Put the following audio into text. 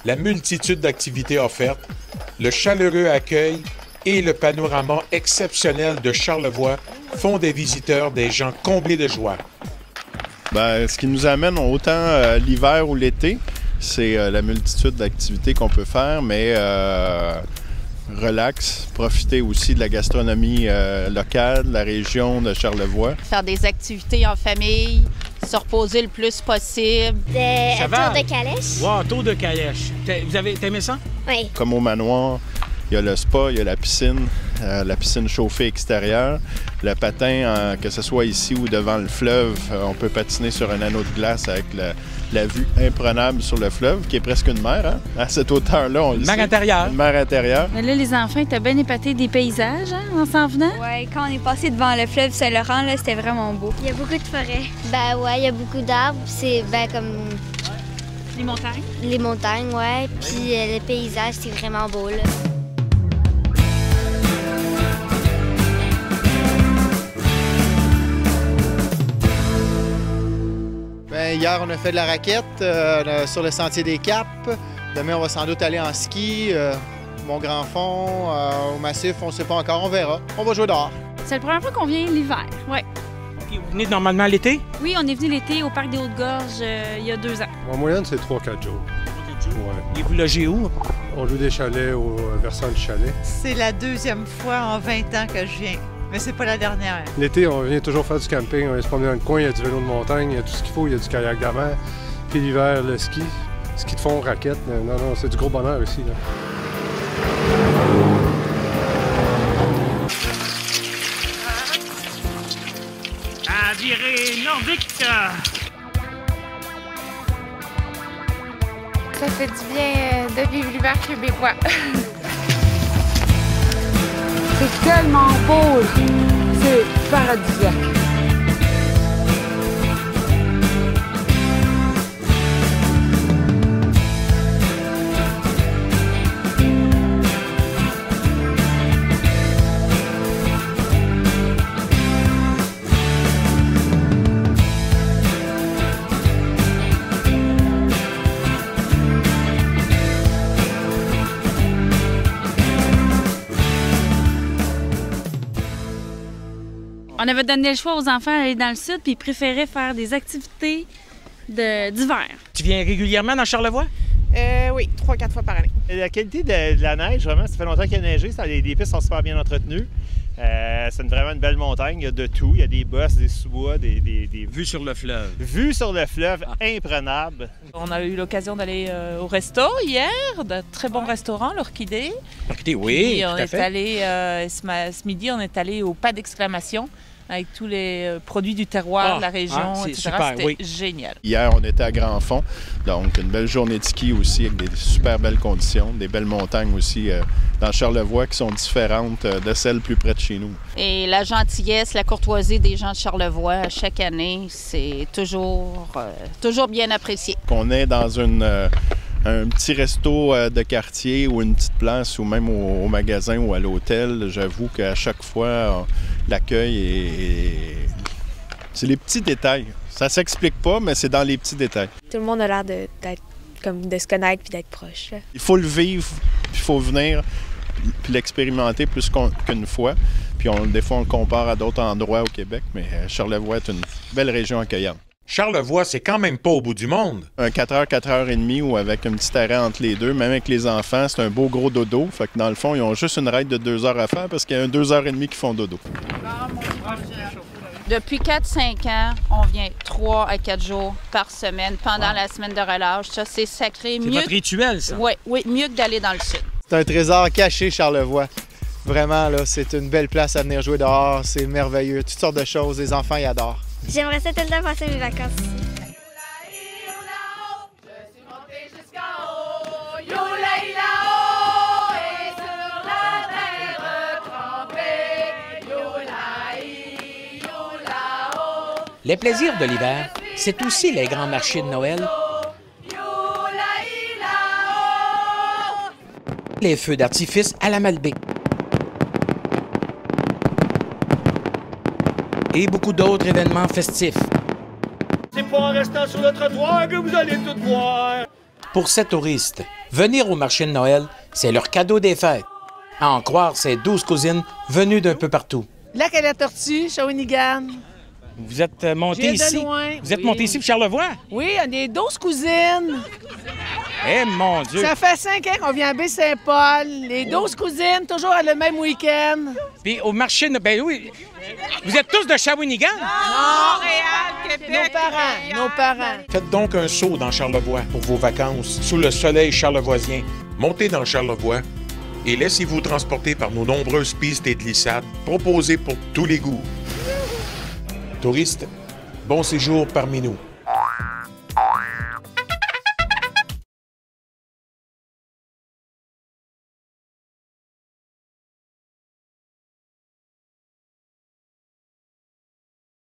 La multitude d'activités offertes, le chaleureux accueil et le panorama exceptionnel de Charlevoix font des visiteurs des gens comblés de joie. Bien, ce qui nous amène autant l'hiver ou l'été, c'est la multitude d'activités qu'on peut faire, mais relax, profiter aussi de la gastronomie locale, de la région de Charlevoix. Faire des activités en famille, se reposer le plus possible. Un tour de calèche. Wow, tour de calèche. T'as aimé ça? Oui. Comme au manoir, il y a le spa, il y a la piscine chauffée extérieure, le patin, que ce soit ici ou devant le fleuve, on peut patiner sur un anneau de glace avec la vue imprenable sur le fleuve, qui est presque une mer, hein? À cette hauteur-là, on le sait. Mer intérieure. Une mer intérieure. Mais là, les enfants étaient bien épatés des paysages, hein, en s'en venant. Oui, quand on est passé devant le fleuve Saint-Laurent, là, c'était vraiment beau. Il y a beaucoup de forêts. Ben ouais, il y a beaucoup d'arbres. C'est comme Les montagnes. les montagnes, ouais. Puis les paysages, c'est vraiment beau, là. Bien, hier, on a fait de la raquette sur le sentier des Caps. Demain, on va sans doute aller en ski. Mont-Grand-Fond, au Massif, on ne sait pas encore, on verra. On va jouer dehors. C'est la première fois qu'on vient l'hiver, ouais. Puis vous venez normalement l'été? Oui, on est venu l'été au Parc des Hautes-Gorges il y a 2 ans. En moyenne, c'est 3-4 jours. Ouais. Et vous logez où? On loue des chalets au versant du chalet. C'est la deuxième fois en 20 ans que je viens, mais c'est pas la dernière. L'été, on vient toujours faire du camping, on vient se promener dans le coin, il y a du vélo de montagne, il y a tout ce qu'il faut, il y a du kayak d'avant. Puis l'hiver, le ski de fond, raquette. Non, c'est du gros bonheur ici, là. À virer nordique! Ça fait du bien de vivre l'hiver québécois. C'est tellement beau, c'est paradisiaque. On avait donné le choix aux enfants d'aller dans le sud, puis ils préféraient faire des activités d'hiver. Tu viens régulièrement dans Charlevoix? Oui, 3-4 fois par année. La qualité de la neige, vraiment, ça fait longtemps qu'il y a neigé, les pistes sont super bien entretenues. C'est vraiment une belle montagne, il y a de tout, il y a des bosses, des sous-bois, des... Vues sur le fleuve. Vues sur le fleuve, imprenables. On a eu l'occasion d'aller au resto hier, de très bons restaurants, l'Orchidée. L'Orchidée, oui, puis on tout à est fait. allé, ce midi, on est allé au pas d'exclamation avec tous les produits du terroir de la région, etc. Super, C'était génial. Hier, on était à Grand-Fond, donc une belle journée de ski aussi, avec des super belles conditions, des belles montagnes aussi dans Charlevoix qui sont différentes de celles plus près de chez nous. Et la gentillesse, la courtoisie des gens de Charlevoix, chaque année, c'est toujours bien apprécié. Qu'on est dans un petit resto de quartier ou une petite place ou même au magasin ou à l'hôtel, j'avoue qu'à chaque fois, l'accueil est... C'est les petits détails. Ça s'explique pas, mais c'est dans les petits détails. Tout le monde a l'air de se connaître puis d'être proche. Il faut le vivre, puis il faut venir puis l'expérimenter plus qu'une fois. Puis des fois, on le compare à d'autres endroits au Québec, mais Charlevoix est une belle région accueillante. Charlevoix, c'est quand même pas au bout du monde. Un 4h, 4h30 ou avec un petit arrêt entre les deux, même avec les enfants, c'est un beau gros dodo. Fait que dans le fond, ils ont juste une ride de 2 heures à faire parce qu'il y a un 2h30 qui font dodo. Depuis 4-5 ans, on vient 3 à 4 jours par semaine pendant la semaine de relâche. Ça, c'est sacré. C'est votre rituel, ça? Oui, mieux que d'aller dans le sud. C'est un trésor caché, Charlevoix. Vraiment, là, c'est une belle place à venir jouer dehors. C'est merveilleux. Toutes sortes de choses. Les enfants y adorent. J'aimerais ça tout le temps passer mes vacances. Les plaisirs de l'hiver, c'est aussi les grands marchés de Noël. les feux d'artifice à la Malbaie. Et beaucoup d'autres événements festifs. C'est pas en restant sur le trottoir que vous allez tout voir. Pour ces touristes, venir au marché de Noël, c'est leur cadeau des fêtes. À en croire ces 12 cousines venues d'un peu partout. Lac à la Tortue, Shawinigan. Vous êtes monté ici? Loin. Vous êtes monté ici pour Charlevoix? Oui, on est 12 cousines. Eh, mon Dieu! Ça fait 5 ans qu'on vient à Baie-Saint-Paul. Les 12 cousines, toujours le même week-end. Puis au marché, ben oui. Vous êtes tous de Shawinigan? Montréal, Québec. Nos parents. Faites donc un saut dans Charlevoix pour vos vacances sous le soleil charlevoisien. Montez dans Charlevoix et laissez-vous transporter par nos nombreuses pistes et glissades proposées pour tous les goûts. Touristes, bon séjour parmi nous.